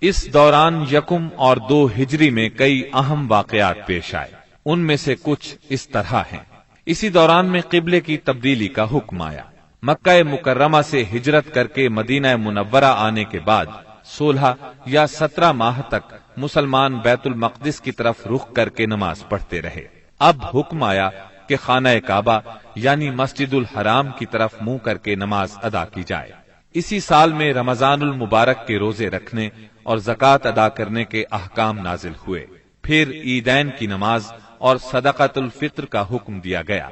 اس دوران 1 اور 2 ہجری میں کئی اہم واقعات پیش آئے، ان میں سے کچھ اس طرح ہیں۔ اسی دوران میں قبلے کی تبدیلی کا حکم آیا۔ مکہ مکرمہ سے ہجرت کر کے مدینہ منورہ آنے کے بعد 16 یا 17 ماہ تک مسلمان بیت المقدس کی طرف رخ کر کے نماز پڑھتے رہے۔ اب حکم آیا کہ خانہ کعبہ یعنی مسجد الحرام کی طرف منہ کر کے نماز ادا کی جائے۔ اسی سال میں رمضان المبارک کے روزے رکھنے اور زکوٰۃ ادا کرنے کے احکام نازل ہوئے۔ پھر عیدین کی نماز اور صدقۃ الفطر کا حکم دیا گیا۔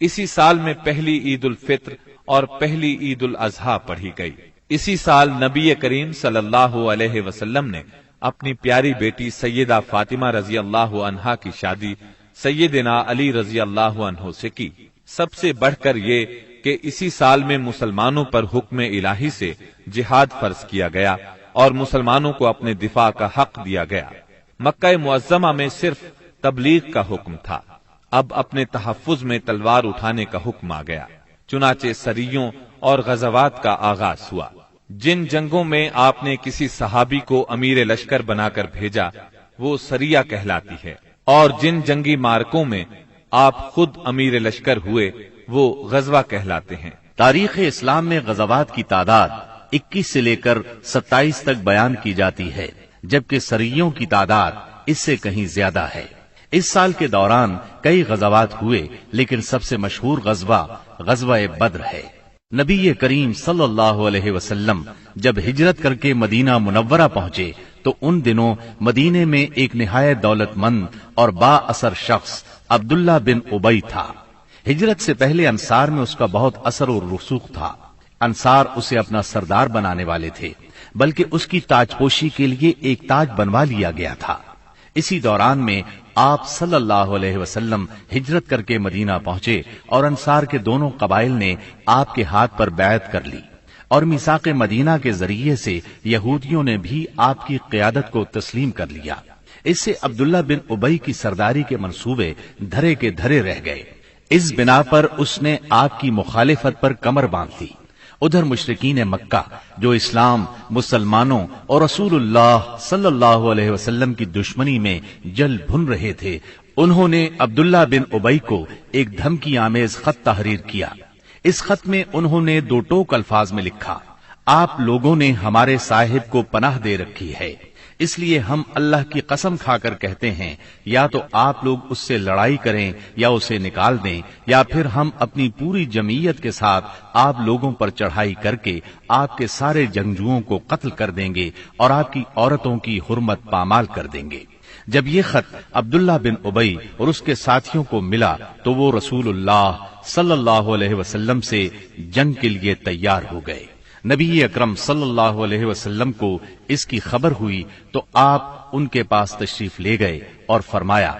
اسی سال میں پہلی عید الفطر اور پہلی عید الاضحیٰ پڑھی گئی۔ اسی سال نبی کریم صلی اللہ علیہ وسلم نے اپنی پیاری بیٹی سیدہ فاطمہ رضی اللہ عنہا کی شادی سیدنا علی رضی اللہ عنہ سے کی۔ سب سے بڑھ کر یہ کہ اسی سال میں مسلمانوں پر حکم الہی سے جہاد فرض کیا گیا اور مسلمانوں کو اپنے دفاع کا حق دیا گیا۔ مکہ معظمہ میں صرف تبلیغ کا حکم تھا، اب اپنے تحفظ میں تلوار اٹھانے کا حکم آ گیا۔ چنانچہ سریوں اور غزوات کا آغاز ہوا۔ جن جنگوں میں آپ نے کسی صحابی کو امیر لشکر بنا کر بھیجا وہ سریہ کہلاتی ہے، اور جن جنگی مارکوں میں آپ خود امیر لشکر ہوئے وہ غزوہ کہلاتے ہیں۔ تاریخ اسلام میں غزوات کی تعداد 21 سے لے کر 27 تک بیان کی جاتی ہے، جبکہ سریوں کی تعداد اس سے کہیں زیادہ ہے۔ اس سال کے دوران کئی غزوات ہوئے، لیکن سب سے مشہور غزوہ بدر ہے۔ نبی کریم صلی اللہ علیہ وسلم جب ہجرت کر کے مدینہ منورہ پہنچے تو ان دنوں مدینے میں ایک نہایت دولت مند اور با اثر شخص عبداللہ بن ابی تھا۔ ہجرت سے پہلے انصار میں اس کا بہت اثر و رسوخ تھا۔ انصار اسے اپنا سردار بنانے والے تھے، بلکہ اس کی تاج پوشی کے لیے ایک تاج بنوا لیا گیا تھا۔ اسی دوران میں آپ صلی اللہ علیہ وسلم ہجرت کر کے مدینہ پہنچے اور انصار کے دونوں قبائل نے آپ کے ہاتھ پر بیعت کر لی، اور میثاق مدینہ کے ذریعے سے یہودیوں نے بھی آپ کی قیادت کو تسلیم کر لیا۔ اس سے عبداللہ بن ابی کی سرداری کے منصوبے دھرے کے دھرے رہ گئے۔ اس بنا پر اس نے آپ کی مخالفت پر کمر باندھ لی۔ ادھر مشرکین مکہ جو اسلام، مسلمانوں اور رسول اللہ صلی اللہ علیہ وسلم کی دشمنی میں جل بھن رہے تھے، انہوں نے عبداللہ بن ابی کو ایک دھمکی آمیز خط تحریر کیا۔ اس خط میں انہوں نے 2 ٹوک الفاظ میں لکھا: آپ لوگوں نے ہمارے صاحب کو پناہ دے رکھی ہے، اس لیے ہم اللہ کی قسم کھا کر کہتے ہیں یا تو آپ لوگ اس سے لڑائی کریں یا اسے نکال دیں، یا پھر ہم اپنی پوری جمعیت کے ساتھ آپ لوگوں پر چڑھائی کر کے آپ کے سارے جنگجوؤں کو قتل کر دیں گے اور آپ کی عورتوں کی حرمت پامال کر دیں گے۔ جب یہ خط عبداللہ بن ابی اور اس کے ساتھیوں کو ملا تو وہ رسول اللہ صلی اللہ علیہ وسلم سے جنگ کے لیے تیار ہو گئے۔ نبی اکرم صلی اللہ علیہ وسلم کو اس کی خبر ہوئی تو آپ ان کے پاس تشریف لے گئے اور فرمایا: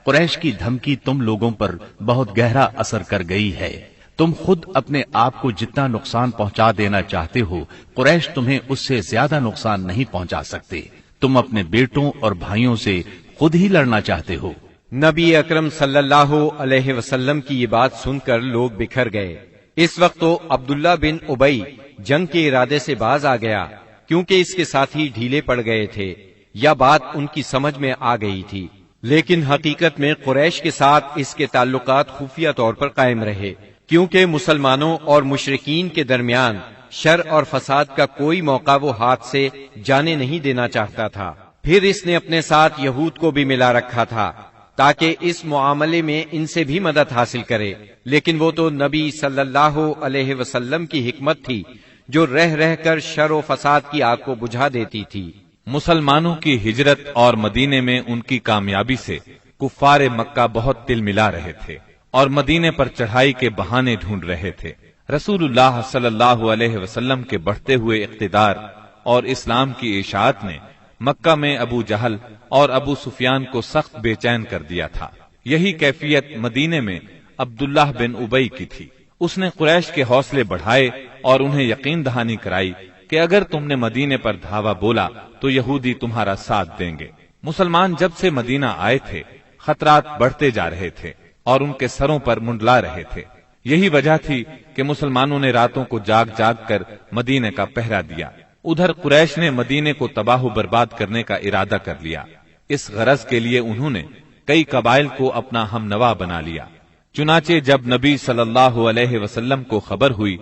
قریش کی دھمکی تم لوگوں پر بہت گہرا اثر کر گئی ہے۔ تم خود اپنے آپ کو جتنا نقصان پہنچا دینا چاہتے ہو، قریش تمہیں اس سے زیادہ نقصان نہیں پہنچا سکتے۔ تم اپنے بیٹوں اور بھائیوں سے خود ہی لڑنا چاہتے ہو۔ نبی اکرم صلی اللہ علیہ وسلم کی یہ بات سن کر لوگ بکھر گئے۔ اس وقت تو عبداللہ بن ابی جنگ کے ارادے سے باز آ گیا، کیونکہ اس کے ساتھی ڈھیلے پڑ گئے تھے یا بات ان کی سمجھ میں آ گئی تھی، لیکن حقیقت میں قریش کے ساتھ اس کے تعلقات خفیہ طور پر قائم رہے، کیونکہ مسلمانوں اور مشرکین کے درمیان شر اور فساد کا کوئی موقع وہ ہاتھ سے جانے نہیں دینا چاہتا تھا۔ پھر اس نے اپنے ساتھ یہود کو بھی ملا رکھا تھا تاکہ اس معاملے میں ان سے بھی مدد حاصل کرے، لیکن وہ تو نبی صلی اللہ علیہ وسلم کی حکمت تھی جو رہ رہ کر شر و فساد کی آگ کو بجھا دیتی تھی۔ مسلمانوں کی ہجرت اور مدینے میں ان کی کامیابی سے کفار مکہ بہت تل ملا رہے تھے اور مدینے پر چڑھائی کے بہانے ڈھونڈ رہے تھے۔ رسول اللہ صلی اللہ علیہ وسلم کے بڑھتے ہوئے اقتدار اور اسلام کی اشاعت نے مکہ میں ابو جہل اور ابو سفیان کو سخت بے چین کر دیا تھا۔ یہی کیفیت مدینے میں عبداللہ بن ابی کی تھی۔ اس نے قریش کے حوصلے بڑھائے اور انہیں یقین دہانی کرائی کہ اگر تم نے مدینے پر دھاوا بولا تو یہودی تمہارا ساتھ دیں گے۔ مسلمان جب سے مدینہ آئے تھے خطرات بڑھتے جا رہے تھے اور ان کے سروں پر منڈلا رہے تھے۔ یہی وجہ تھی کہ مسلمانوں نے راتوں کو جاگ جاگ کر مدینے کا پہرا دیا۔ ادھر قریش نے مدینے کو تباہ و برباد کرنے کا ارادہ کر لیا۔ اس غرض کے لیے انہوں نے کئی قبائل کو اپنا ہم نوا بنا لیا۔ چنانچہ جب نبی صلی اللہ علیہ وسلم کو خبر ہوئی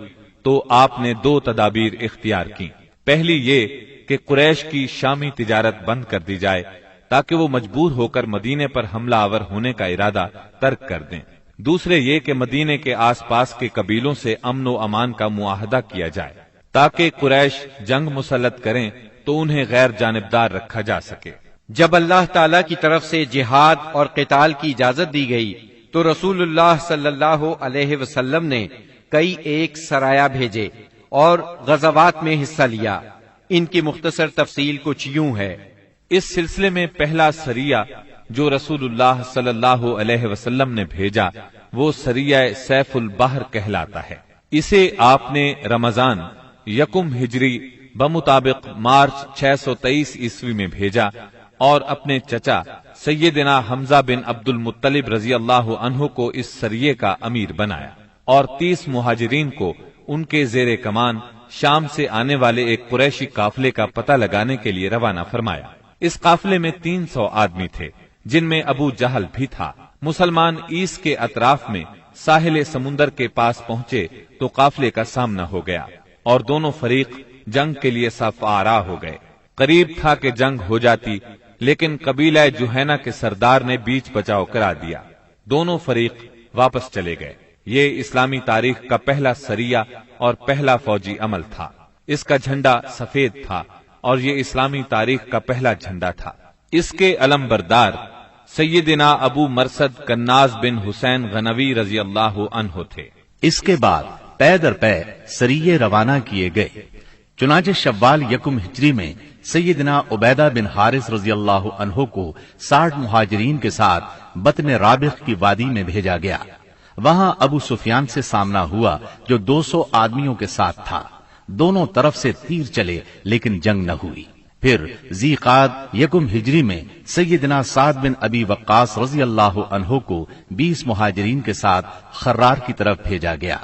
تو آپ نے 2 تدابیر اختیار کی۔ پہلی یہ کہ قریش کی شامی تجارت بند کر دی جائے تاکہ وہ مجبور ہو کر مدینے پر حملہ آور ہونے کا ارادہ ترک کر دیں۔ دوسرے یہ کہ مدینے کے آس پاس کے قبیلوں سے امن و امان کا معاہدہ کیا جائے تاکہ قریش جنگ مسلط کریں تو انہیں غیر جانبدار رکھا جا سکے۔ جب اللہ تعالی کی طرف سے جہاد اور قتال کی اجازت دی گئی تو رسول اللہ صلی اللہ علیہ وسلم نے کئی ایک سرایا بھیجے اور غزوات میں حصہ لیا۔ ان کی مختصر تفصیل کچھ یوں ہے۔ اس سلسلے میں پہلا سریہ جو رسول اللہ صلی اللہ علیہ وسلم نے بھیجا وہ سریہ سیف البحر کہلاتا ہے۔ اسے آپ نے رمضان 1 ہجری بمطابق مارچ 623 عیسوی میں بھیجا اور اپنے چچا سیدنا حمزہ بن عبد المطلب رضی اللہ عنہ کو اس سریے کا امیر بنایا اور 30 مہاجرین کو ان کے زیر کمان شام سے آنے والے ایک قریشی قافلے کا پتہ لگانے کے لیے روانہ فرمایا۔ اس قافلے میں 300 آدمی تھے جن میں ابو جہل بھی تھا۔ مسلمان عیس کے اطراف میں ساحل سمندر کے پاس پہنچے تو قافلے کا سامنا ہو گیا اور دونوں فریق جنگ کے لیے صف آرا ہو گئے۔ قریب تھا کہ جنگ ہو جاتی لیکن قبیلہ جوہینہ کے سردار نے بیچ بچاؤ کرا دیا۔ دونوں فریق واپس چلے گئے۔ یہ اسلامی تاریخ کا پہلا سریہ اور پہلا فوجی عمل تھا۔ اس کا جھنڈا سفید تھا اور یہ اسلامی تاریخ کا پہلا جھنڈا تھا۔ اس کے علم بردار سیدنا ابو مرصد کناز بن حسین غنوی رضی اللہ عنہ تھے۔ اس کے بعد پے در پے سریے روانہ کیے گئے۔ چنانچہ شوال 1 ہجری میں سیدنا عبیدہ بن حارث رضی اللہ عنہ کو 60 مہاجرین کے ساتھ بطن رابغ کی وادی میں بھیجا گیا۔ وہاں ابو سفیان سے سامنا ہوا جو 200 آدمیوں کے ساتھ تھا۔ دونوں طرف سے تیر چلے لیکن جنگ نہ ہوئی۔ پھر ذی قعد 1 ہجری میں سیدنا سعد بن ابی وقاص رضی اللہ عنہ کو 20 مہاجرین کے ساتھ خرار کی طرف بھیجا گیا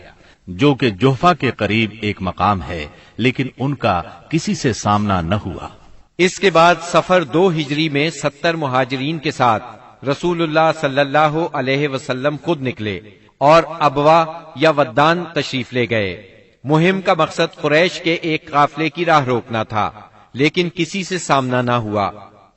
جو کہ جوفا کے قریب ایک مقام ہے، لیکن ان کا کسی سے سامنا نہ ہوا۔ اس کے بعد سفر 2 ہجری میں 70 مہاجرین کے ساتھ رسول اللہ صلی اللہ علیہ وسلم خود نکلے اور ابوا یا ودان تشریف لے گئے۔ مہم کا مقصد قریش کے ایک قافلے کی راہ روکنا تھا، لیکن کسی سے سامنا نہ ہوا۔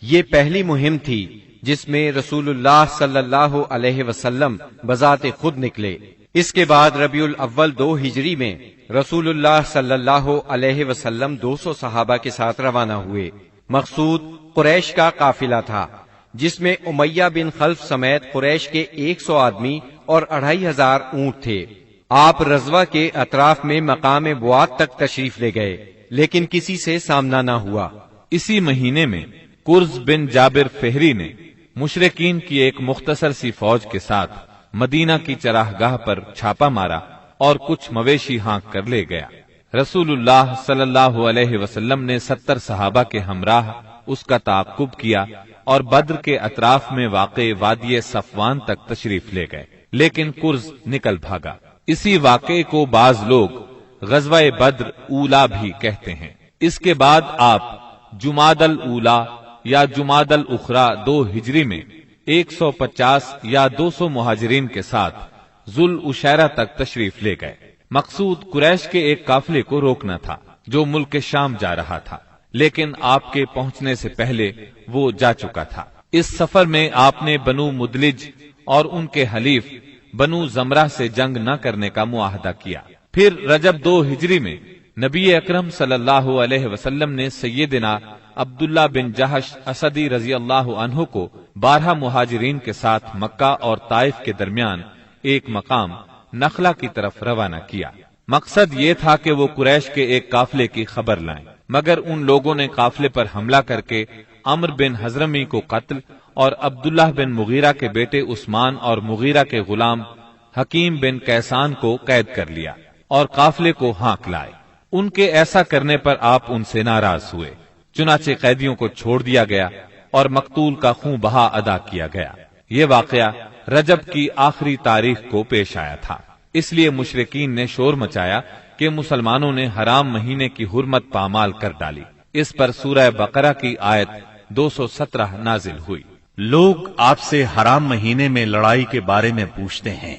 یہ پہلی مہم تھی جس میں رسول اللہ صلی اللہ علیہ وسلم بذات خود نکلے۔ اس کے بعد ربیع الاول 2 ہجری میں رسول اللہ صلی اللہ علیہ وسلم 200 صحابہ کے ساتھ روانہ ہوئے۔ مقصود قریش کا قافلہ تھا جس میں امیہ بن خلف سمیت قریش کے 100 آدمی اور 2500 اونٹ تھے۔ آپ رضوہ کے اطراف میں مقام بوات تک تشریف لے گئے لیکن کسی سے سامنا نہ ہوا۔ اسی مہینے میں کرز بن جابر فہری نے مشرکین کی ایک مختصر سی فوج کے ساتھ مدینہ کی چراگاہ پر چھاپا مارا اور کچھ مویشی ہانک کر لے گیا۔ رسول اللہ صلی اللہ علیہ وسلم نے 70 صحابہ کے ہمراہ اس کا تعاقب کیا اور بدر کے اطراف میں واقع وادی صفوان تک تشریف لے گئے، لیکن کرز نکل بھاگا۔ اسی واقعے کو بعض لوگ غزوہ بدر اولا بھی کہتے ہیں۔ اس کے بعد آپ جمادی الاولا یا جمادی الاخری 2 ہجری میں 150 یا 200 مہاجرین کے ساتھ ذوالعشیرہ تک تشریف لے گئے۔ مقصود قریش کے ایک قافلے کو روکنا تھا جو ملک شام جا رہا تھا، لیکن آپ کے پہنچنے سے پہلے وہ جا چکا تھا۔ اس سفر میں آپ نے بنو مدلج اور ان کے حلیف بنو زمرہ سے جنگ نہ کرنے کا معاہدہ کیا۔ پھر رجب 2 ہجری میں نبی اکرم صلی اللہ علیہ وسلم نے سیدنا عبداللہ بن جہش اسدی رضی اللہ عنہ کو 12 مہاجرین کے ساتھ مکہ اور طائف کے درمیان ایک مقام نخلا کی طرف روانہ کیا۔ مقصد یہ تھا کہ وہ قریش کے ایک قافلے کی خبر لائیں، مگر ان لوگوں نے قافلے پر حملہ کر کے عمر بن حضرمی کو قتل اور عبداللہ بن مغیرہ کے بیٹے عثمان اور مغیرہ کے غلام حکیم بن کیسان کو قید کر لیا اور قافلے کو ہانک لائے۔ ان کے ایسا کرنے پر آپ ان سے ناراض ہوئے، چنانچہ قیدیوں کو چھوڑ دیا گیا اور مقتول کا خون بہا ادا کیا گیا۔ یہ واقعہ رجب کی آخری تاریخ کو پیش آیا تھا، اس لیے مشرکین نے شور مچایا کہ مسلمانوں نے حرام مہینے کی حرمت پامال کر ڈالی۔ اس پر سورہ بقرہ کی آیت 217 نازل ہوئی۔ لوگ آپ سے حرام مہینے میں لڑائی کے بارے میں پوچھتے ہیں،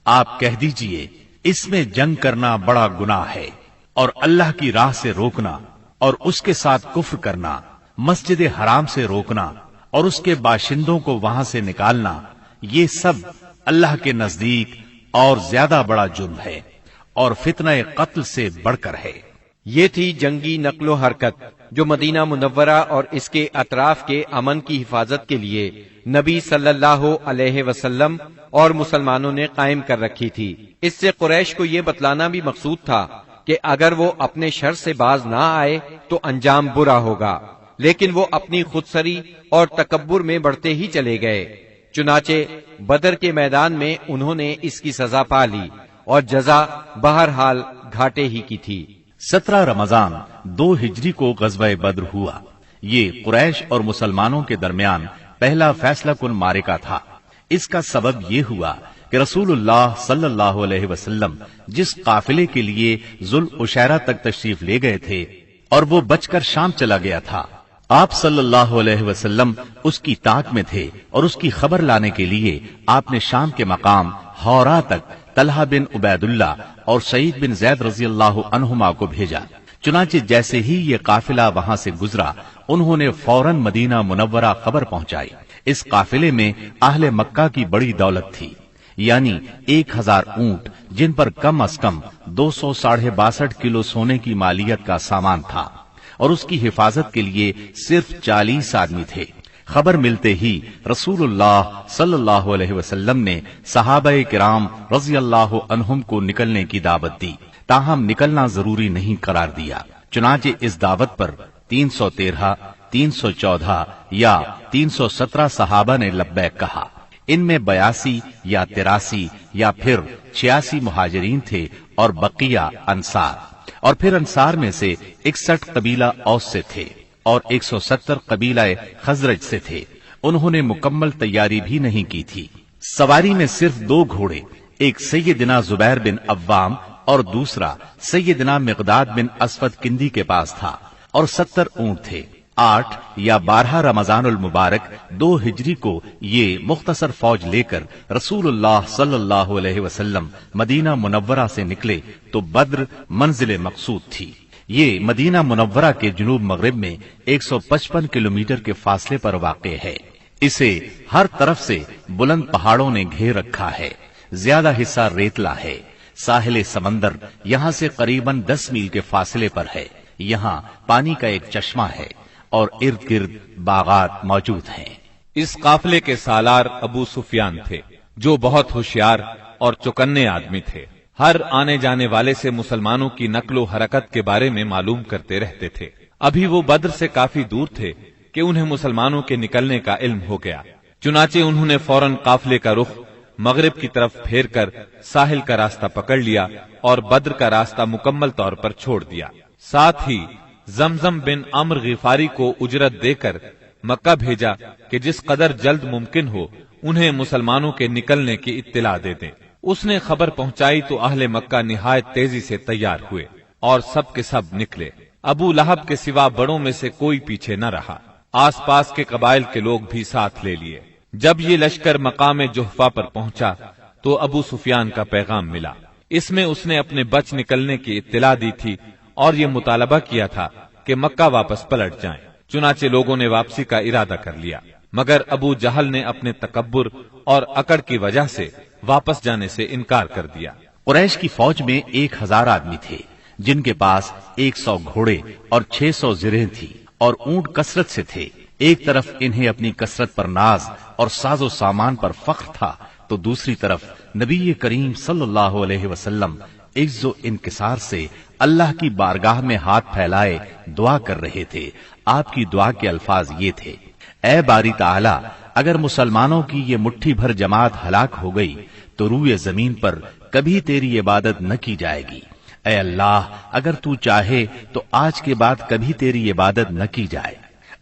آپ کہہ دیجئے اس میں جنگ کرنا بڑا گناہ ہے، اور اللہ کی راہ سے روکنا اور اس کے ساتھ کفر کرنا، مسجد حرام سے روکنا اور اس کے باشندوں کو وہاں سے نکالنا، یہ سب اللہ کے نزدیک اور زیادہ بڑا جرم ہے اور فتنہ قتل سے بڑھ کر ہے۔ یہ تھی جنگی نقل و حرکت جو مدینہ منورہ اور اس کے اطراف کے امن کی حفاظت کے لیے نبی صلی اللہ علیہ وسلم اور مسلمانوں نے قائم کر رکھی تھی۔ اس سے قریش کو یہ بتلانا بھی مقصود تھا کہ اگر وہ اپنے شر سے باز نہ آئے تو انجام برا ہوگا، لیکن وہ اپنی خودسری اور تکبر میں بڑھتے ہی چلے گئے۔ چنانچہ بدر کے میدان میں انہوں نے اس کی سزا پا لی اور جزا بہرحال گھاٹے ہی کی تھی۔ 17 رمضان 2 ہجری کو غزوہ بدر ہوا۔ یہ قریش اور مسلمانوں کے درمیان پہلا فیصلہ کن معرکہ تھا۔ اس کا سبب یہ ہوا کہ رسول اللہ صلی اللہ علیہ وسلم جس قافلے کے لیے ذوالعشیرہ تک تشریف لے گئے تھے اور وہ بچ کر شام چلا گیا تھا، آپ صلی اللہ علیہ وسلم اس کی طاق میں تھے اور اس کی خبر لانے کے لیے آپ نے شام کے مقام ہورا تک طلحہ بن عبید اللہ اور سعید بن زید رضی اللہ عنہما کو بھیجا۔ چنانچہ جیسے ہی یہ قافلہ وہاں سے گزرا، انہوں نے فوراً مدینہ منورہ خبر پہنچائی۔ اس قافلے میں اہل مکہ کی بڑی دولت تھی، یعنی 1000 اونٹ جن پر کم از کم 262 کلو سونے کی مالیت کا سامان تھا، اور اس کی حفاظت کے لیے صرف 40 آدمی تھے۔ خبر ملتے ہی رسول اللہ صلی اللہ علیہ وسلم نے صحابہ کرام رضی اللہ عنہم کو نکلنے کی دعوت دی، تاہم نکلنا ضروری نہیں قرار دیا۔ چنانچہ اس دعوت پر 313، 314 یا 317 صحابہ نے لبیک کہا۔ ان میں 82 یا 83 یا پھر 86 مہاجرین تھے اور بقیہ انصار، اور پھر انصار میں سے 61 قبیلہ اوس سے تھے اور 170 قبیلہ خزرج سے تھے۔ انہوں نے مکمل تیاری بھی نہیں کی تھی۔ سواری میں صرف 2 گھوڑے، ایک سیدنا زبیر بن عوام اور دوسرا سیدنا مقداد بن اسود کندی کے پاس تھا، اور 70 اونٹ تھے۔ 8 یا 12 رمضان المبارک 2 ہجری کو یہ مختصر فوج لے کر رسول اللہ صلی اللہ علیہ وسلم مدینہ منورہ سے نکلے تو بدر منزل مقصود تھی۔ یہ مدینہ منورہ کے جنوب مغرب میں 155 کلومیٹر کے فاصلے پر واقع ہے۔ اسے ہر طرف سے بلند پہاڑوں نے گھیر رکھا ہے، زیادہ حصہ ریتلا ہے۔ ساحل سمندر یہاں سے قریباً 10 میل کے فاصلے پر ہے۔ یہاں پانی کا ایک چشمہ ہے اور ارد گرد باغات موجود ہیں۔ اس قافلے کے سالار ابو سفیان تھے، جو بہت ہوشیار اور چوکنے آدمی تھے۔ ہر آنے جانے والے سے مسلمانوں کی نقل و حرکت کے بارے میں معلوم کرتے رہتے تھے۔ ابھی وہ بدر سے کافی دور تھے کہ انہیں مسلمانوں کے نکلنے کا علم ہو گیا۔ چنانچہ انہوں نے فوراً قافلے کا رخ مغرب کی طرف پھیر کر ساحل کا راستہ پکڑ لیا اور بدر کا راستہ مکمل طور پر چھوڑ دیا۔ ساتھ ہی زمزم بن عمرو غفاری کو اجرت دے کر مکہ بھیجا کہ جس قدر جلد ممکن ہو انہیں مسلمانوں کے نکلنے کی اطلاع دے دیں۔ اس نے خبر پہنچائی تو اہل مکہ نہایت تیزی سے تیار ہوئے اور سب کے سب نکلے۔ ابو لہب کے سوا بڑوں میں سے کوئی پیچھے نہ رہا۔ آس پاس کے قبائل کے لوگ بھی ساتھ لے لیے۔ جب یہ لشکر مقام جحفہ پر پہنچا تو ابو سفیان کا پیغام ملا۔ اس میں اس نے اپنے بچ نکلنے کی اطلاع دی تھی اور یہ مطالبہ کیا تھا کہ مکہ واپس پلٹ جائیں۔ چنانچہ لوگوں نے واپسی کا ارادہ کر لیا، مگر ابو جہل نے اپنے تکبر اور اکڑ کی وجہ سے واپس جانے سے انکار کر دیا۔ قریش کی فوج میں 1000 آدمی تھے، جن کے پاس 100 گھوڑے اور 600 زرہیں تھی اور اونٹ کثرت سے تھے۔ ایک طرف انہیں اپنی کثرت پر ناز اور ساز و سامان پر فخر تھا، تو دوسری طرف نبی کریم صلی اللہ علیہ وسلم عز و انکسار سے اللہ کی بارگاہ میں ہاتھ پھیلائے دعا کر رہے تھے۔ آپ کی دعا کے الفاظ یہ تھے: اے باری تعالی، اگر مسلمانوں کی یہ مٹھی بھر جماعت ہلاک ہو گئی تو روئے زمین پر کبھی تیری عبادت نہ کی جائے گی۔ اے اللہ، اگر تو چاہے تو آج کے بعد کبھی تیری عبادت نہ کی جائے۔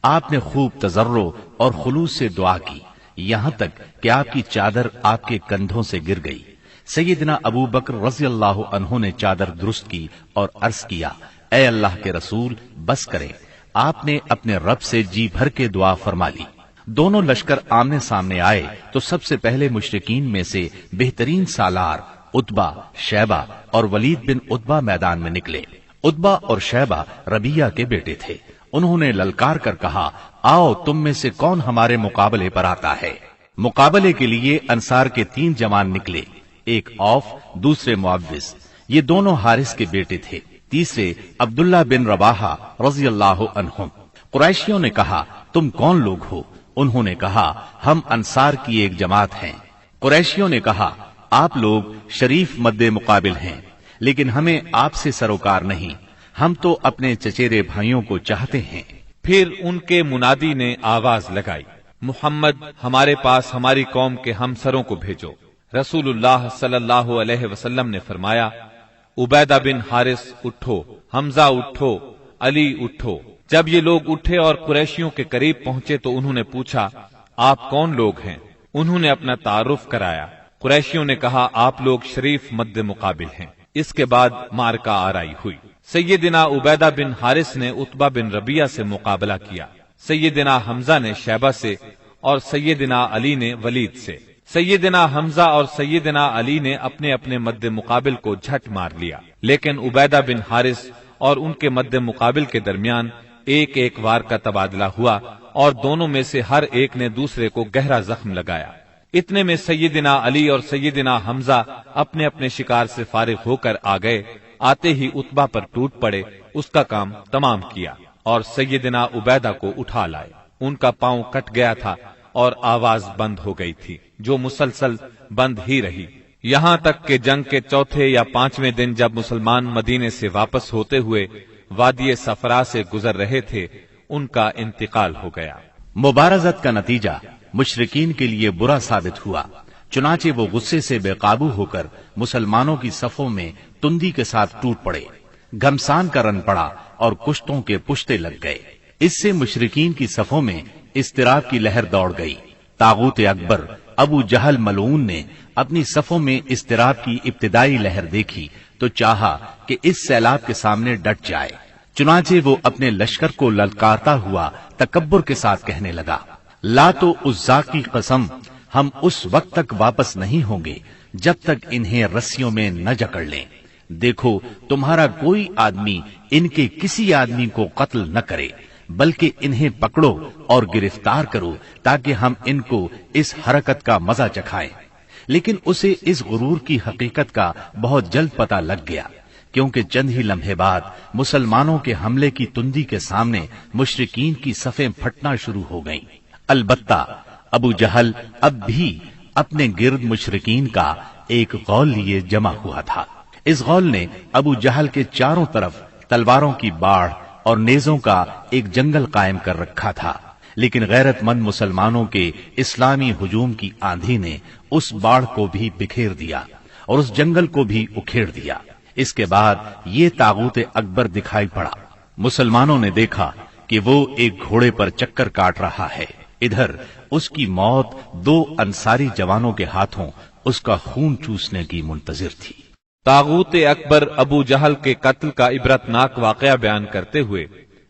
آپ نے خوب تضرع اور خلوص سے دعا کی، یہاں تک کہ آپ کی چادر آپ کے کندھوں سے گر گئی۔ سیدنا ابو بکر رضی اللہ عنہ نے چادر درست کی اور عرض کیا، اے اللہ کے رسول بس کریں، آپ نے اپنے رب سے جی بھر کے دعا فرما لی۔ دونوں لشکر آمنے سامنے آئے تو سب سے پہلے مشرکین میں سے بہترین سالار عتبہ، شیبہ اور ولید بن عتبہ میدان میں نکلے۔ عتبہ اور شیبہ ربیہ کے بیٹے تھے۔ انہوں نے للکار کر کہا، آؤ تم میں سے کون ہمارے مقابلے پر آتا ہے۔ مقابلے کے لیے انصار کے 3 جوان نکلے، ایک اوف، دوسرے معوذ، یہ دونوں حارث کے بیٹے تھے، تیسرے عبداللہ بن رواحہ رضی اللہ عنہ۔ قریشیوں نے کہا، تم کون لوگ ہو؟ انہوں نے کہا، ہم انصار کی ایک جماعت ہیں۔ قریشیوں نے کہا، آپ لوگ شریف مد مقابل ہیں، لیکن ہمیں آپ سے سروکار نہیں، ہم تو اپنے چچیرے بھائیوں کو چاہتے ہیں۔ پھر ان کے منادی نے آواز لگائی، محمد ہمارے پاس ہماری قوم کے ہمسروں کو بھیجو۔ رسول اللہ صلی اللہ علیہ وسلم نے فرمایا، عبیدہ بن حارث اٹھو، حمزہ اٹھو، علی اٹھو۔ جب یہ لوگ اٹھے اور قریشیوں کے قریب پہنچے تو انہوں نے پوچھا، آپ کون لوگ ہیں؟ انہوں نے اپنا تعارف کرایا۔ قریشیوں نے کہا، آپ لوگ شریف مد مقابل ہیں۔ اس کے بعد معرکہ آرائی ہوئی۔ سیدنا عبیدہ بن حارث نے عتبہ بن ربیہ سے مقابلہ کیا، سیدنا حمزہ نے شیبہ سے اور سیدنا علی نے ولید سے۔ سیدنا حمزہ اور سیدنا علی نے اپنے اپنے مد مقابل کو جھٹ مار لیا، لیکن عبیدہ بن حارث اور ان کے مد مقابل کے درمیان ایک ایک وار کا تبادلہ ہوا اور دونوں میں سے ہر ایک نے دوسرے کو گہرا زخم لگایا۔ اتنے میں سیدنا علی اور سیدنا حمزہ اپنے اپنے شکار سے فارغ ہو کر آ گئے۔ آتے ہی عتبہ پر ٹوٹ پڑے، اس کا کام تمام کیا اور سیدنا عبیدہ کو اٹھا لائے۔ ان کا پاؤں کٹ گیا تھا اور آواز بند ہو گئی تھی، جو مسلسل بند ہی رہی، یہاں تک کہ جنگ کے 4 یا 5ویں دن جب مسلمان مدینے سے واپس ہوتے ہوئے وادی صفرا سے گزر رہے تھے، ان کا انتقال ہو گیا۔ مبارزت کا نتیجہ مشرکین کے لیے برا ثابت ہوا، چنانچہ وہ غصے سے بے قابو ہو کر مسلمانوں کی صفوں میں تندی کے ساتھ ٹوٹ پڑے، گھمسان کا رن پڑا اور کشتوں کے پشتے لگ گئے۔ اس سے مشرکین کی صفوں میں اضطراب کی لہر دوڑ گئی۔ طاغوت اکبر ابو جہل ملعون نے اپنی صفوں میں اضطراب کی ابتدائی لہر دیکھی تو چاہا کہ اس سیلاب کے سامنے ڈٹ جائے، چنانچہ وہ اپنے لشکر کو للکارتا ہوا تکبر کے ساتھ کہنے لگا، لات و عزا کی قسم، ہم اس وقت تک واپس نہیں ہوں گے جب تک انہیں رسیوں میں نہ جکڑ لیں۔ دیکھو تمہارا کوئی آدمی ان کے کسی آدمی کو قتل نہ کرے، بلکہ انہیں پکڑو اور گرفتار کرو تاکہ ہم ان کو اس حرکت کا مزہ چکھائیں۔ لیکن اسے اس غرور کی حقیقت کا بہت جلد پتہ لگ گیا، کیونکہ چند ہی لمحے بعد مسلمانوں کے حملے کی تندی کے سامنے مشرکین کی صفیں پھٹنا شروع ہو گئیں۔ البتہ ابو جہل اب بھی اپنے گرد مشرکین کا ایک غول لیے جمع ہوا تھا۔ اس غول نے ابو جہل کے چاروں طرف تلواروں کی باڑ اور نیزوں کا ایک جنگل قائم کر رکھا تھا، لیکن غیرت مند مسلمانوں کے اسلامی ہجوم کی آندھی نے اس باڑ کو بھی بکھیر دیا اور اس جنگل کو بھی اکھیڑ دیا۔ اس کے بعد یہ طاغوت اکبر دکھائی پڑا۔ مسلمانوں نے دیکھا کہ وہ ایک گھوڑے پر چکر کاٹ رہا ہے، ادھر اس کی موت 2 انصاری جوانوں کے ہاتھوں اس کا خون چوسنے کی منتظر تھی۔ طاغوت اکبر ابو جہل کے قتل کا عبرتناک واقعہ بیان کرتے ہوئے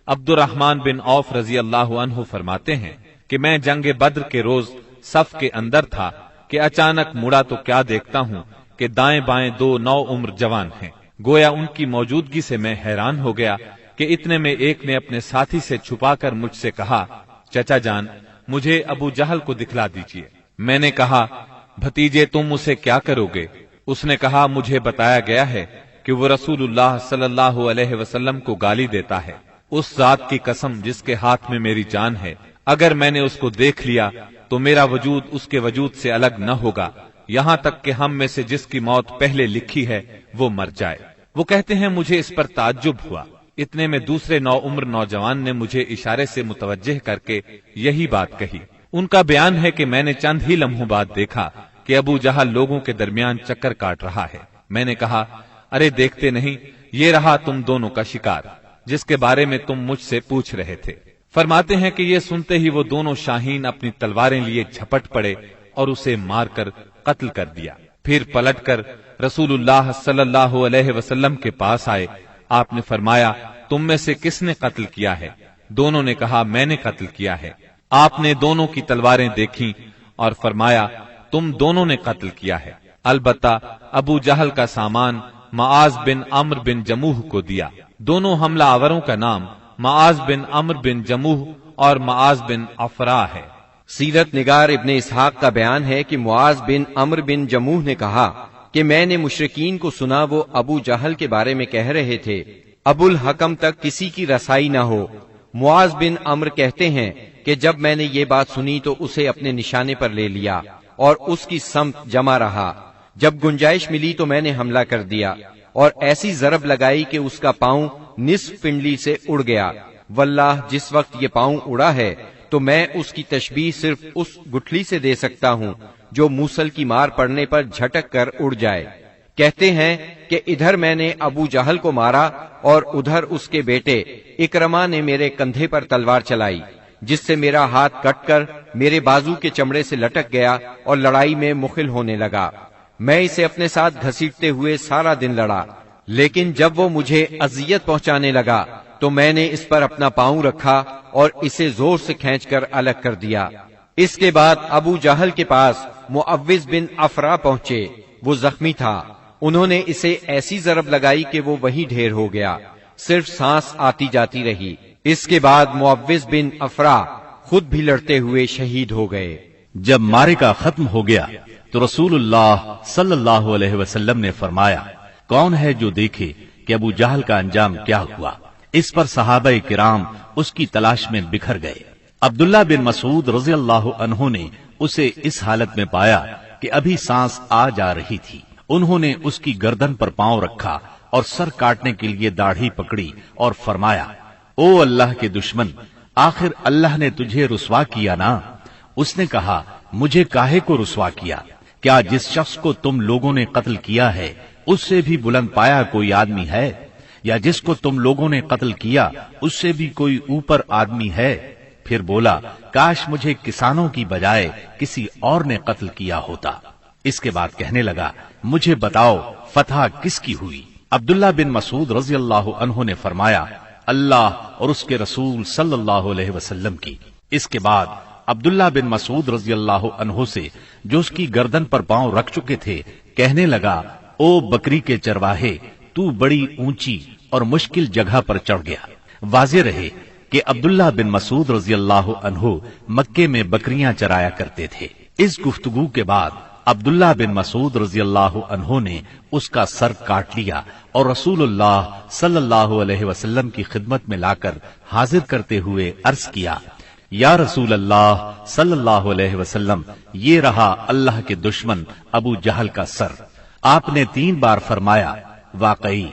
عبد الرحمن بن عوف رضی اللہ عنہ فرماتے ہیں کہ میں جنگ بدر کے روز صف کے اندر تھا کہ اچانک مڑا تو کیا دیکھتا ہوں کہ دائیں بائیں 2 نوعمر جوان ہیں۔ گویا ان کی موجودگی سے میں حیران ہو گیا کہ اتنے میں ایک نے اپنے ساتھی سے چھپا کر مجھ سے کہا، چچا جان مجھے ابو جہل کو دکھلا دیجیے۔ میں نے کہا، بھتیجے تم اسے کیا کرو گے؟ اس نے کہا، مجھے بتایا گیا ہے کہ وہ رسول اللہ صلی اللہ علیہ وسلم کو گالی دیتا ہے۔ اس ذات کی قسم جس کے ہاتھ میں میری جان ہے، اگر میں نے اس کو دیکھ لیا تو میرا وجود اس کے وجود سے الگ نہ ہوگا، یہاں تک کہ ہم میں سے جس کی موت پہلے لکھی ہے وہ مر جائے۔ وہ کہتے ہیں مجھے اس پر تعجب ہوا۔ اتنے میں دوسرے نوعمر نوجوان نے مجھے اشارے سے متوجہ کر کے یہی بات کہی۔ ان کا بیان ہے کہ میں نے چند ہی لمحوں بعد دیکھا کہ ابو جہل لوگوں کے درمیان چکر کاٹ رہا ہے۔ میں نے کہا، ارے دیکھتے نہیں، یہ رہا تم دونوں کا شکار جس کے بارے میں تم مجھ سے پوچھ رہے تھے۔ فرماتے ہیں کہ یہ سنتے ہی وہ دونوں شاہین اپنی تلواریں لیے جھپٹ پڑے اور اسے مار کر قتل کر دیا۔ پھر پلٹ کر رسول اللہ صلی اللہ علیہ وسلم کے پاس آئے. آپ نے فرمایا تم میں سے کس نے قتل کیا ہے؟ دونوں نے کہا میں نے قتل کیا ہے. آپ نے دونوں کی تلواریں دیکھیں اور فرمایا تم دونوں نے قتل کیا ہے. البتہ ابو جہل کا سامان معاذ بن عمرو بن جموح کو دیا. دونوں حملہ آوروں کا نام معاذ بن عمرو بن جموح اور معاذ بن افرا ہے. سیرت نگار ابن اسحاق کا بیان ہے کہ معاذ بن عمرو بن جموح نے کہا کہ میں نے مشرکین کو سنا وہ ابو جہل کے بارے میں کہہ رہے تھے ابو الحکم تک کسی کی رسائی نہ ہو. معاذ بن عمرو کہتے ہیں کہ جب میں نے یہ بات سنی تو اسے اپنے نشانے پر لے لیا اور اس کی سمت جمع رہا. جب گنجائش ملی تو میں نے حملہ کر دیا اور ایسی ضرب لگائی کہ اس کا پاؤں نصف پنڈلی سے اڑ گیا. واللہ جس وقت یہ پاؤں اڑا ہے تو میں اس کی تشبیہ صرف اس گٹھلی سے دے سکتا ہوں جو موصل کی مار پڑنے پر جھٹک کر اڑ جائے. کہتے ہیں کہ ادھر میں نے ابو جہل کو مارا اور ادھر اس کے بیٹے اکرما نے میرے کندھے پر تلوار چلائی جس سے میرا ہاتھ کٹ کر میرے بازو کے چمڑے سے لٹک گیا اور لڑائی میں مخل ہونے لگا. میں اسے اپنے ساتھ گھسیٹتے ہوئے سارا دن لڑا، لیکن جب وہ مجھے اذیت پہنچانے لگا تو میں نے اس پر اپنا پاؤں رکھا اور اسے زور سے کھینچ کر الگ کر دیا. اس کے بعد ابو جہل کے پاس معوذ بن افرا پہنچے. وہ زخمی تھا. انہوں نے اسے ایسی ضرب لگائی کہ وہ وہیں ڈھیر ہو گیا، صرف سانس آتی جاتی رہی. اس کے بعد معوذ بن افرا خود بھی لڑتے ہوئے شہید ہو گئے. جب معرکہ ختم ہو گیا تو رسول اللہ صلی اللہ علیہ وسلم نے فرمایا کون ہے جو دیکھے کہ ابو جہل کا انجام کیا ہوا. اس پر صحابہ کرام اس کی تلاش میں بکھر گئے. عبداللہ بن مسعود رضی اللہ عنہ نے اسے اس حالت میں پایا کہ ابھی سانس آ جا رہی تھی. انہوں نے اس کی گردن پر پاؤں رکھا اور سر کاٹنے کے لیے داڑھی پکڑی اور فرمایا او اللہ کے دشمن، آخر اللہ نے تجھے رسوا کیا نا. اس نے کہا مجھے کاہے کو رسوا کیا؟ کیا جس شخص کو تم لوگوں نے قتل کیا ہے اس سے بھی بلند پایا کوئی آدمی ہے؟ یا جس کو تم لوگوں نے قتل کیا اس سے بھی کوئی اوپر آدمی ہے؟ پھر بولا کاش مجھے کسانوں کی بجائے کسی اور نے قتل کیا ہوتا. اس کے بعد کہنے لگا مجھے بتاؤ فتح کس کی ہوئی؟ عبداللہ بن مسعود رضی اللہ عنہ نے فرمایا اللہ اور اس کے رسول صلی اللہ علیہ وسلم کی. اس کے بعد عبداللہ بن مسعود رضی اللہ عنہ سے جو اس کی گردن پر پاؤں رکھ چکے تھے کہنے لگا او بکری کے چرواہے، تو بڑی اونچی اور مشکل جگہ پر چڑھ گیا. واضح رہے کہ عبداللہ بن مسعود رضی اللہ عنہ مکے میں بکریاں چرایا کرتے تھے. اس گفتگو کے بعد عبداللہ بن مسعود رضی اللہ عنہ نے اس کا سر کاٹ لیا اور رسول اللہ صلی اللہ علیہ وسلم کی خدمت میں لا کر حاضر کرتے ہوئے عرض کیا یا رسول اللہ صلی اللہ علیہ وسلم، یہ رہا اللہ کے دشمن ابو جہل کا سر. آپ نے 3 بار فرمایا واقعی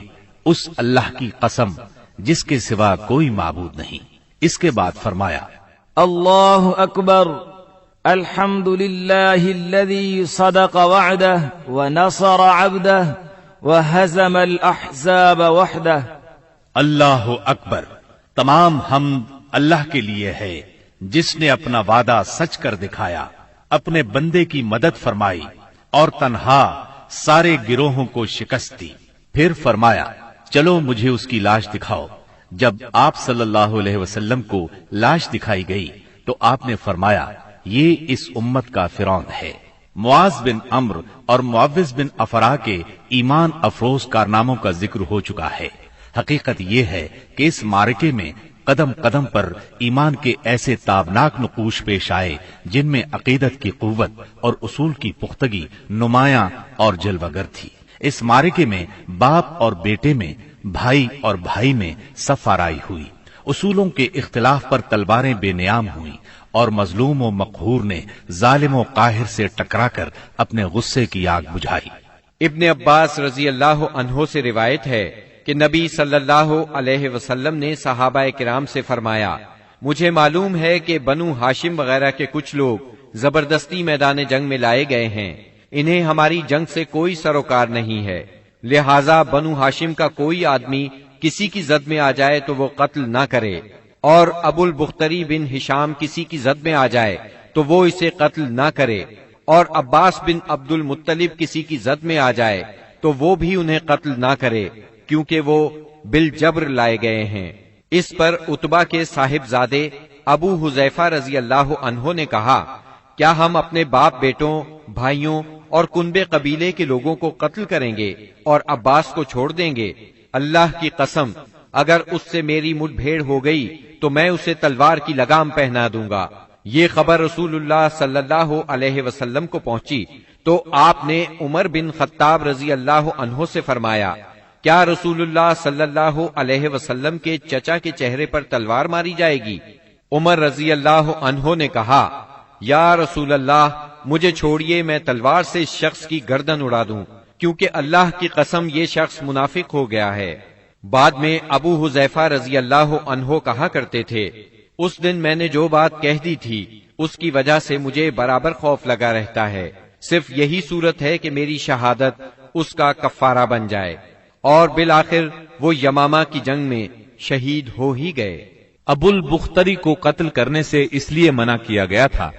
اس اللہ کی قسم جس کے سوا کوئی معبود نہیں. اس کے بعد فرمایا اللہ اکبر، الحمد للہ الذی صدق وعدہ ونصر عبدہ وہزم الاحزاب وحدہ. اللہ اکبر، تمام حمد اللہ کے لیے ہے جس نے اپنا وعدہ سچ کر دکھایا، اپنے بندے کی مدد فرمائی اور تنہا سارے گروہوں کو شکست دی. پھر فرمایا چلو مجھے اس کی لاش دکھاؤ. جب آپ صلی اللہ علیہ وسلم کو لاش دکھائی گئی تو آپ نے فرمایا یہ اس امت کا فرعون ہے. معاذ بن عمرو اور معوذ بن افرا کے ایمان افروز کارناموں کا ذکر ہو چکا ہے. حقیقت یہ ہے کہ اس معرکے میں قدم قدم پر ایمان کے ایسے تابناک نقوش پیش آئے جن میں عقیدت کی قوت اور اصول کی پختگی نمایاں اور جلوگر تھی. اس معرکے میں باپ اور بیٹے میں، بھائی اور بھائی میں صف آرائی ہوئی. اصولوں کے اختلاف پر تلواریں بے نیام ہوئیں اور مظلوم و مقہور نے ظالم و قاہر سے ٹکرا کر اپنے غصے کی آگ بجھائی. ابن عباس رضی اللہ عنہ سے روایت ہے کہ نبی صلی اللہ علیہ وسلم نے صحابہ کرام سے فرمایا مجھے معلوم ہے کہ بنو ہاشم وغیرہ کے کچھ لوگ زبردستی میدان جنگ میں لائے گئے ہیں. انہیں ہماری جنگ سے کوئی سروکار نہیں ہے، لہذا بنو ہاشم کا کوئی آدمی کسی کی زد میں آ جائے تو وہ قتل نہ کرے، اور ابو البختری بن ہشام کسی کی زد میں آ جائے تو وہ اسے قتل نہ کرے، اور عباس بن عبد المطلب کسی کی زد میں آ جائے تو وہ بھی انہیں قتل نہ کرے، کیونکہ وہ بالجبر لائے گئے ہیں۔ اس پر عتبہ کے صاحبزادے ابو حذیفہ رضی اللہ عنہ نے کہا، کیا ہم اپنے باپ بیٹوں، بھائیوں اور کنبے قبیلے کے لوگوں کو قتل کریں گے اور عباس کو چھوڑ دیں گے؟ اللہ کی قسم، اگر اس سے میری مٹ بھیڑ ہو گئی تو میں اسے تلوار کی لگام پہنا دوں گا۔ یہ خبر رسول اللہ صلی اللہ علیہ وسلم کو پہنچی تو آپ نے عمر بن خطاب رضی اللہ عنہ سے فرمایا، کیا رسول اللہ صلی اللہ علیہ وسلم کے چچا کے چہرے پر تلوار ماری جائے گی؟ عمر رضی اللہ عنہ نے کہا، یا رسول اللہ، مجھے چھوڑیے، میں تلوار سے اس شخص کی گردن اڑا دوں، کیونکہ اللہ کی قسم یہ شخص منافق ہو گیا ہے۔ بعد میں ابو حذیفہ رضی اللہ عنہ کہا کرتے تھے، اس دن میں نے جو بات کہہ دی تھی اس کی وجہ سے مجھے برابر خوف لگا رہتا ہے، صرف یہی صورت ہے کہ میری شہادت اس کا کفارہ بن جائے، اور بالآخر وہ یمامہ کی جنگ میں شہید ہو ہی گئے۔ ابو البختری کو قتل کرنے سے اس لیے منع کیا گیا تھا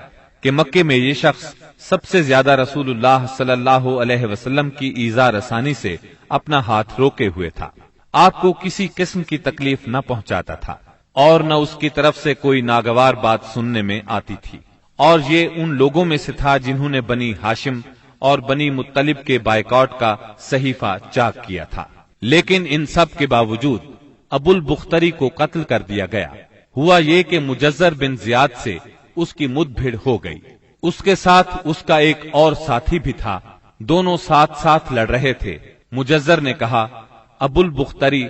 کہ مکے میں یہ شخص سب سے زیادہ رسول اللہ صلی اللہ علیہ وسلم کی ایذا رسانی سے اپنا ہاتھ روکے ہوئے تھا، آپ کو کسی قسم کی تکلیف نہ پہنچاتا تھا اور نہ اس کی طرف سے کوئی ناگوار بات سننے میں آتی تھی، اور یہ ان لوگوں میں سے تھا جنہوں نے بنی ہاشم اور بنی مطلب کے بائیکاٹ کا صحیفہ چاک کیا تھا۔ لیکن ان سب کے باوجود ابو البختری کو قتل کر دیا گیا۔ ہوا یہ کہ مجزر بن زیاد سے اس کی مد بھیڑ ہو گئی، اس کے ساتھ اس کا ایک اور ساتھی بھی تھا، دونوں ساتھ ساتھ لڑ رہے تھے۔ مجزر نے کہا، ابو البختری،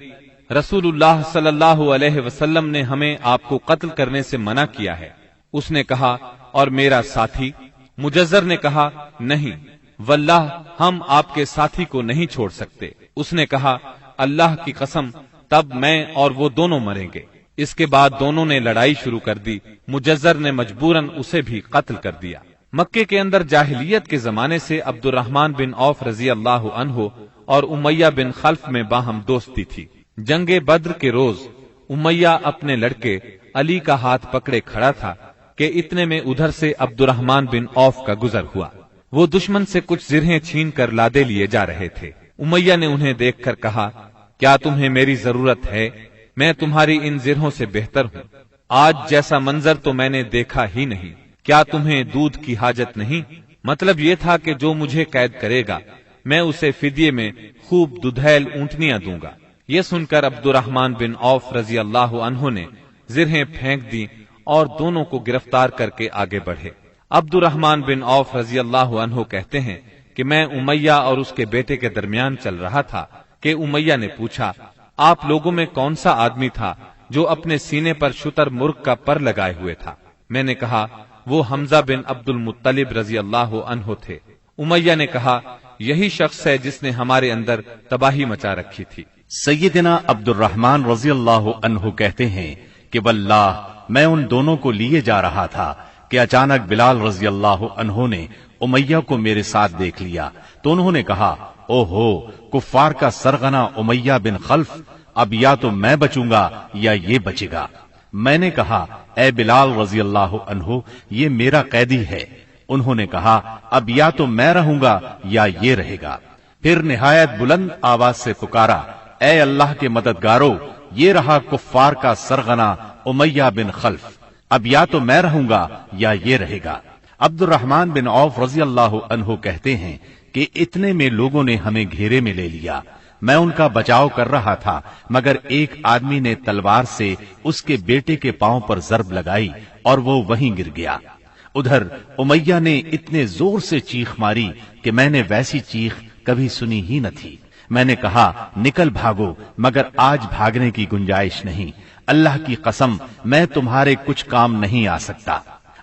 رسول اللہ صلی اللہ علیہ وسلم نے ہمیں آپ کو قتل کرنے سے منع کیا ہے۔ اس نے کہا، اور میرا ساتھی؟ مجزر نے کہا، نہیں واللہ ہم آپ کے ساتھی کو نہیں چھوڑ سکتے۔ اس نے کہا، اللہ کی قسم، تب میں اور وہ دونوں مریں گے۔ اس کے بعد دونوں نے لڑائی شروع کر دی، مجزر نے مجبوراً اسے بھی قتل کر دیا۔ مکے کے اندر جاہلیت کے زمانے سے عبد الرحمن بن عوف رضی اللہ عنہ اور امیہ بن خلف میں باہم دوستی تھی۔ جنگ بدر کے روز امیہ اپنے لڑکے علی کا ہاتھ پکڑے کھڑا تھا کہ اتنے میں ادھر سے عبد الرحمن بن عوف کا گزر ہوا۔ وہ دشمن سے کچھ زرہیں چھین کر لادے لیے جا رہے تھے۔ امیہ نے انہیں دیکھ کر کہا، کیا تمہیں میری ضرورت ہے؟ میں تمہاری ان زرہوں سے بہتر ہوں، آج جیسا منظر تو میں نے دیکھا ہی نہیں۔ کیا تمہیں دودھ کی حاجت نہیں؟ مطلب یہ تھا کہ جو مجھے قید کرے گا میں اسے فدیے میں خوب ددھیل اونٹنیاں دوں گا۔ یہ سن کر عبد الرحمن بن عوف رضی اللہ عنہ نے زرہیں پھینک دی اور دونوں کو گرفتار کر کے آگے بڑھے۔ عبد الرحمن بن عوف رضی اللہ عنہ کہتے ہیں کہ میں امیہ اور اس کے بیٹے کے درمیان چل رہا تھا کہ امیہ نے پوچھا، آپ لوگوں میں کون سا آدمی تھا جو اپنے سینے پر شتر مرغ کا پر لگائے ہوئے تھا؟ میں نے کہا، وہ حمزہ بن عبد المطلب رضی اللہ عنہ تھے۔ امیہ نے کہا، یہی شخص ہے جس نے ہمارے اندر تباہی مچا رکھی تھی۔ سیدنا عبد الرحمن رضی اللہ عنہ کہتے ہیں کہ واللہ میں ان دونوں کو لیے جا رہا تھا کہ اچانک بلال رضی اللہ عنہ نے امیہ کو میرے ساتھ دیکھ لیا تو انہوں نے کہا، او ہو، کفار کا سرغنہ امیہ بن خلف، اب یا تو میں بچوں گا یا یہ بچے گا۔ میں نے کہا، اے بلال رضی اللہ عنہ، یہ میرا قیدی ہے۔ انہوں نے کہا، اب یا تو میں رہوں گا یا یہ رہے گا۔ پھر نہایت بلند آواز سے پکارا، اے اللہ کے مددگارو، یہ رہا کفار کا سرغنہ امیہ بن خلف، اب یا تو میں رہوں گا یا یہ رہے گا۔ عبد الرحمن بن عوف رضی اللہ عنہ کہتے ہیں کہ اتنے میں لوگوں نے ہمیں گھیرے میں لے لیا۔ میں ان کا بچاؤ کر رہا تھا مگر ایک آدمی نے تلوار سے اس کے بیٹے کے پاؤں پر ضرب لگائی اور وہ وہیں گر گیا۔ ادھر امیہ نے اتنے زور سے چیخ ماری کہ میں نے ویسی چیخ کبھی سنی ہی نہ تھی۔ میں نے کہا، نکل بھاگو، مگر آج بھاگنے کی گنجائش نہیں، اللہ کی قسم میں تمہارے کچھ کام نہیں آ سکتا۔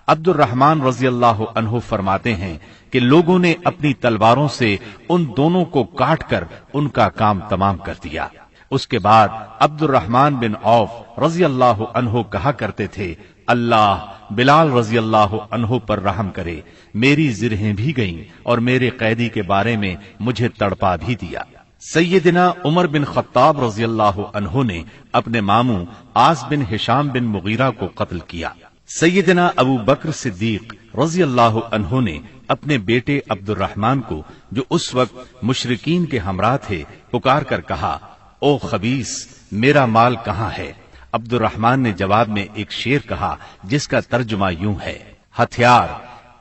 عبد الرحمن رضی اللہ عنہ فرماتے ہیں کہ لوگوں نے اپنی تلواروں سے ان دونوں کو کاٹ کر ان کا کام تمام کر دیا۔ اس کے بعد عبد الرحمن بن عوف رضی اللہ عنہ کہا کرتے تھے، اللہ بلال رضی اللہ عنہ پر رحم کرے، میری زرہیں بھی گئیں اور میرے قیدی کے بارے میں مجھے تڑپا بھی دیا۔ سیدنا عمر بن خطاب رضی اللہ عنہ نے اپنے ماموں عاص بن ہشام بن مغیرہ کو قتل کیا۔ سیدنا ابو بکر صدیق رضی اللہ عنہ نے اپنے بیٹے عبد الرحمن کو جو اس وقت مشرکین کے ہمراہ تھے پکار کر کہا، او خبیث، میرا مال کہاں ہے؟ عبد الرحمن نے جواب میں ایک شعر کہا جس کا ترجمہ یوں ہے، ہتھیار،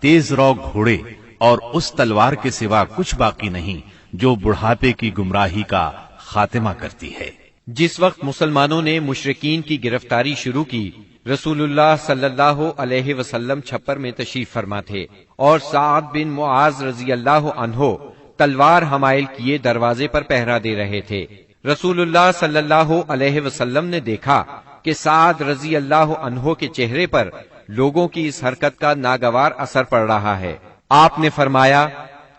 تیز رو گھوڑے اور اس تلوار کے سوا کچھ باقی نہیں جو بڑھاپے کی گمراہی کا خاتمہ کرتی ہے۔ جس وقت مسلمانوں نے مشرکین کی گرفتاری شروع کی، رسول اللہ صلی اللہ علیہ وسلم چھپر میں تشریف فرما تھے اور سعد بن معاذ رضی اللہ عنہ تلوار حمائل کیے دروازے پر پہرا دے رہے تھے۔ رسول اللہ صلی اللہ علیہ وسلم نے دیکھا کہ سعد رضی اللہ عنہ کے چہرے پر لوگوں کی اس حرکت کا ناگوار اثر پڑ رہا ہے۔ آپ نے فرمایا،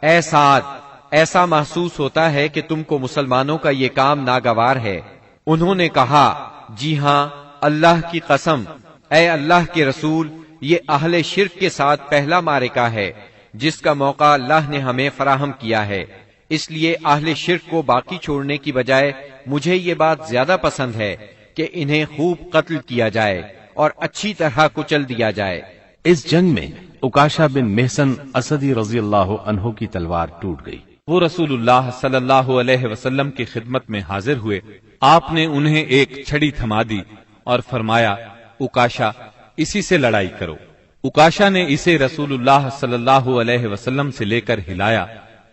اے سعد، ایسا محسوس ہوتا ہے کہ تم کو مسلمانوں کا یہ کام ناگوار ہے۔ انہوں نے کہا، جی ہاں، اللہ کی قسم، اے اللہ کے رسول، یہ اہل شرک کے ساتھ پہلا معرکہ ہے جس کا موقع اللہ نے ہمیں فراہم کیا ہے، اس لیے اہل شرک کو باقی چھوڑنے کی بجائے مجھے یہ بات زیادہ پسند ہے کہ انہیں خوب قتل کیا جائے اور اچھی طرح کچل دیا جائے۔ اس جنگ میں عکاشہ بن محصن اسدی رضی اللہ عنہ کی تلوار ٹوٹ گئی۔ وہ رسول اللہ صلی اللہ علیہ وسلم کی خدمت میں حاضر ہوئے۔ آپ نے انہیں ایک چھڑی تھما دی اور فرمایا، عکاشہ، اسی سے لڑائی کرو۔ عکاشہ نے اسے رسول اللہ صلی اللہ علیہ وسلم سے لے کر ہلایا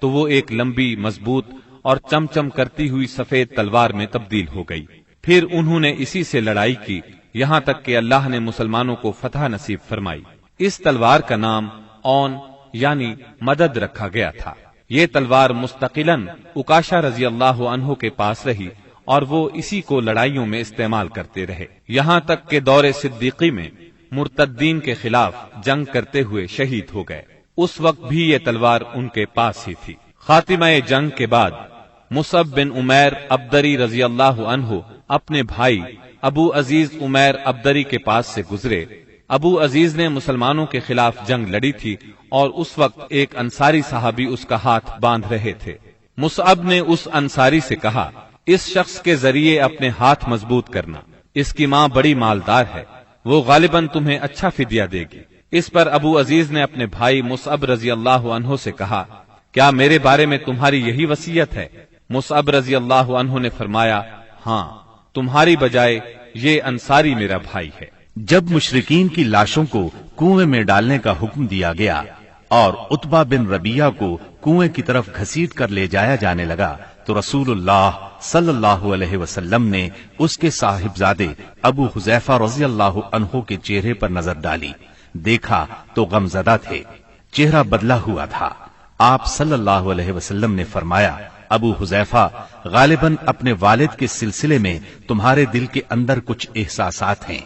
تو وہ ایک لمبی، مضبوط اور چمچم کرتی ہوئی سفید تلوار میں تبدیل ہو گئی۔ پھر انہوں نے اسی سے لڑائی کی یہاں تک کہ اللہ نے مسلمانوں کو فتح نصیب فرمائی۔ اس تلوار کا نام اون یعنی مدد رکھا گیا تھا۔ یہ تلوار مستقلاً عکاشہ رضی اللہ عنہ کے پاس رہی اور وہ اسی کو لڑائیوں میں استعمال کرتے رہے، یہاں تک کہ دور صدیقی میں مرتدین کے خلاف جنگ کرتے ہوئے شہید ہو گئے۔ اس وقت بھی یہ تلوار ان کے پاس ہی تھی۔ خاتمہ جنگ کے بعد مصعب بن عمیر ابدری رضی اللہ عنہ اپنے بھائی ابو عزیز عمیر ابدری کے پاس سے گزرے۔ ابو عزیز نے مسلمانوں کے خلاف جنگ لڑی تھی اور اس وقت ایک انصاری صحابی اس کا ہاتھ باندھ رہے تھے۔ مصعب نے اس انصاری سے کہا، اس شخص کے ذریعے اپنے ہاتھ مضبوط کرنا، اس کی ماں بڑی مالدار ہے، وہ غالباً تمہیں اچھا فدیہ دے گی۔ اس پر ابو عزیز نے اپنے بھائی مصعب رضی اللہ عنہ سے کہا، کیا میرے بارے میں تمہاری یہی وصیت ہے؟ مصعب رضی اللہ عنہ نے فرمایا، ہاں، تمہاری بجائے یہ انصاری میرا بھائی ہے۔ جب مشرکین کی لاشوں کو کنویں میں ڈالنے کا حکم دیا گیا اور عتبہ بن ربیعہ کو کنویں کی طرف گھسیٹ کر لے جایا جانے لگا تو رسول اللہ صلی اللہ علیہ وسلم نے اس کے صاحبزادے ابو حذیفہ رضی اللہ عنہ کے چہرے پر نظر ڈالی، دیکھا تو غمزدہ تھے، چہرہ بدلا ہوا تھا۔ آپ صلی اللہ علیہ وسلم نے فرمایا، ابو حذیفہ، غالباً اپنے والد کے سلسلے میں تمہارے دل کے اندر کچھ احساسات ہیں۔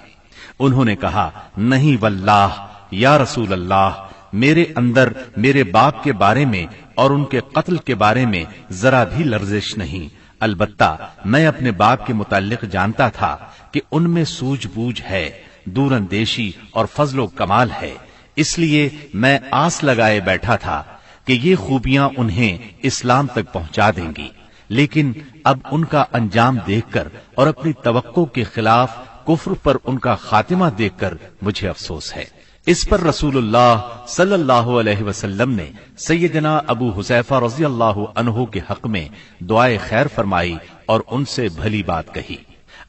انہوں نے کہا، نہیں واللہ یا رسول اللہ، میرے اندر میرے باپ کے بارے میں اور ان کے قتل کے بارے میں ذرا بھی لرزش نہیں، البتہ میں اپنے باپ کے متعلق جانتا تھا کہ ان میں سوجھ بوجھ ہے، دور اندیشی اور فضل و کمال ہے، اس لیے میں آس لگائے بیٹھا تھا کہ یہ خوبیاں انہیں اسلام تک پہنچا دیں گی، لیکن اب ان کا انجام دیکھ کر اور اپنی توقع کے خلاف کفر پر ان کا خاتمہ دیکھ کر مجھے افسوس ہے۔ اس پر رسول اللہ صلی اللہ علیہ وسلم نے سیدنا ابو حذیفہ رضی اللہ عنہ کے حق میں دعائے خیر فرمائی اور ان سے بھلی بات کہی۔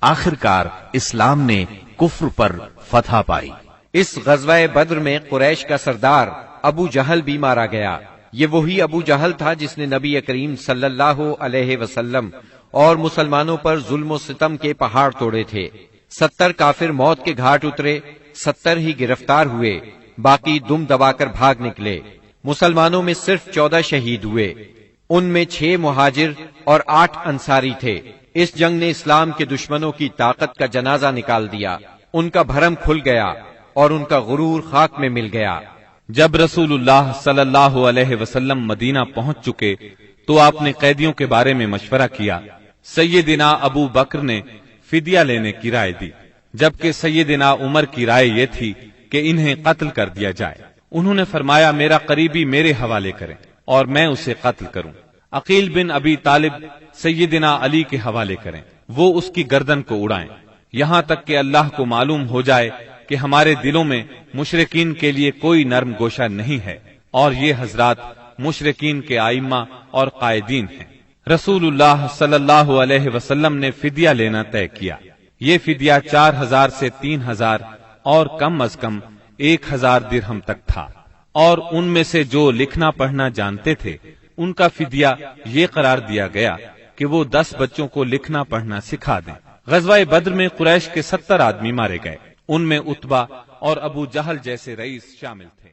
آخرکار اسلام نے کفر پر فتح پائی۔ اس غزوہ بدر میں قریش کا سردار ابو جہل بھی مارا گیا۔ یہ وہی ابو جہل تھا جس نے نبی کریم صلی اللہ علیہ وسلم اور مسلمانوں پر ظلم و ستم کے پہاڑ توڑے تھے۔ 70 کافر موت کے گھاٹ اترے، 70 ہی گرفتار ہوئے، باقی دم دبا کر بھاگ نکلے۔ مسلمانوں میں صرف 14 شہید ہوئے، ان میں 6 مہاجر اور 8 انصاری تھے۔ اس جنگ نے اسلام کے دشمنوں کی طاقت کا جنازہ نکال دیا، ان کا بھرم کھل گیا اور ان کا غرور خاک میں مل گیا۔ جب رسول اللہ صلی اللہ علیہ وسلم مدینہ پہنچ چکے تو آپ نے قیدیوں کے بارے میں مشورہ کیا۔ سیدنا ابو بکر نے فدیہ لینے کی رائے دی، جبکہ سیدنا عمر کی رائے یہ تھی کہ انہیں قتل کر دیا جائے۔ انہوں نے فرمایا، میرا قریبی میرے حوالے کریں اور میں اسے قتل کروں۔ عقیل بن ابی طالب سیدنا علی کے حوالے کریں، وہ اس کی گردن کو اڑائیں، یہاں تک کہ اللہ کو معلوم ہو جائے کہ ہمارے دلوں میں مشرکین کے لیے کوئی نرم گوشہ نہیں ہے۔ اور یہ حضرات مشرکین کے ائمہ اور قائدین ہیں۔ رسول اللہ صلی اللہ علیہ وسلم نے فدیہ لینا طے کیا۔ یہ فدیہ 4000 سے 3000 اور کم از کم 1000 درہم تک تھا، اور ان میں سے جو لکھنا پڑھنا جانتے تھے ان کا فدیہ یہ قرار دیا گیا کہ وہ 10 بچوں کو لکھنا پڑھنا سکھا دیں۔ غزوہ بدر میں قریش کے 70 آدمی مارے گئے، ان میں عتبہ اور ابو جہل جیسے رئیس شامل تھے۔